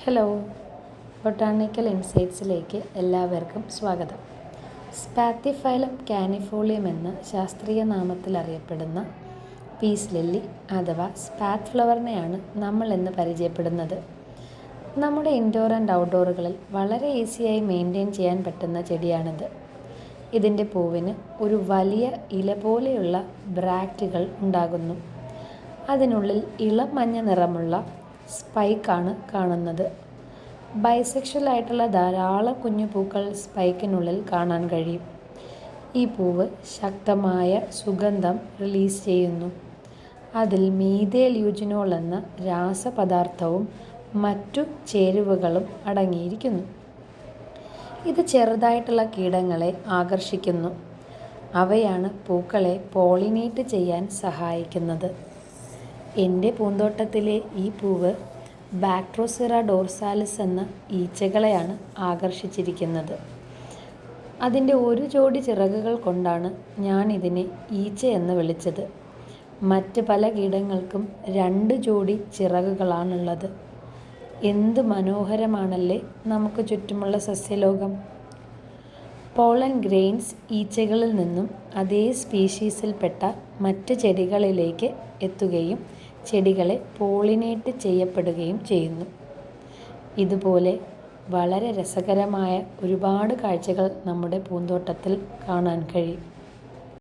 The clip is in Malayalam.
ഹലോ, ബൊട്ടാണിക്കൽ ഇൻസൈറ്റ്സിലേക്ക് എല്ലാവർക്കും സ്വാഗതം. സ്പാത്തിഫൈലം കാനിഫോളിയം എന്ന ശാസ്ത്രീയ നാമത്തിൽ അറിയപ്പെടുന്ന പീസ് ലില്ലി അഥവാ സ്പാത്ത് ഫ്ലവറിനെയാണ് നമ്മൾ ഇന്ന് പരിചയപ്പെടുന്നത്. നമ്മുടെ ഇൻഡോർ ആൻഡ് ഔട്ട്ഡോറുകളിൽ വളരെ ഈസിയായി മെയിൻറ്റെയിൻ ചെയ്യാൻ പറ്റുന്ന ചെടിയാണിത്. ഇതിൻ്റെ പൂവിന് ഒരു വലിയ ഇല പോലെയുള്ള ബ്രാക്റ്റുകൾ ഉണ്ടാകുന്നു. അതിനുള്ളിൽ ഇളം മഞ്ഞ നിറമുള്ള സ്പൈക്കാണ് കാണുന്നത്. ബൈസെക്ഷൽ ആയിട്ടുള്ള ധാരാളം കുഞ്ഞു പൂക്കൾ സ്പൈക്കിനുള്ളിൽ കാണാൻ കഴിയും. ഈ പൂവ് ശക്തമായ സുഗന്ധം റിലീസ് ചെയ്യുന്നു. അതിൽ മീഥൈൽയൂജിനോൾ എന്ന രാസപദാർത്ഥവും മറ്റു ചേരുവകളും അടങ്ങിയിരിക്കുന്നു. ഇത് ചെറുതായിട്ടുള്ള കീടങ്ങളെ ആകർഷിക്കുന്നു. അവയാണ് പൂക്കളെ പോളിനേറ്റ് ചെയ്യാൻ സഹായിക്കുന്നത്. എൻ്റെ പൂന്തോട്ടത്തിലെ ഈ പൂവ് ബാക്ട്രോസിറ ഡോർസാലിസ് എന്ന ഈച്ചകളെയാണ് ആകർഷിച്ചിരിക്കുന്നത്. അതിൻ്റെ ഒരു ജോഡി ചിറകുകൾ കൊണ്ടാണ് ഞാൻ ഇതിനെ ഈച്ച എന്ന് വിളിച്ചത്. മറ്റ് പല കീടങ്ങൾക്കും 2 ജോഡി ചിറകുകളാണുള്ളത്. എന്ത് മനോഹരമാണല്ലേ നമുക്ക് ചുറ്റുമുള്ള സസ്യലോകം. പോളൻ ഗ്രെയിൻസ് ഈച്ചകളിൽ നിന്നും അതേ സ്പീഷീസിൽപ്പെട്ട മറ്റ് ചെടികളിലേക്ക് എത്തുകയും ചെടികളെ പോളിനേറ്റ് ചെയ്യപ്പെടുകയും ചെയ്യുന്നു. ഇതുപോലെ വളരെ രസകരമായ ഒരുപാട് കാഴ്ചകൾ നമ്മുടെ പൂന്തോട്ടത്തിൽ കാണാൻ കഴിയും.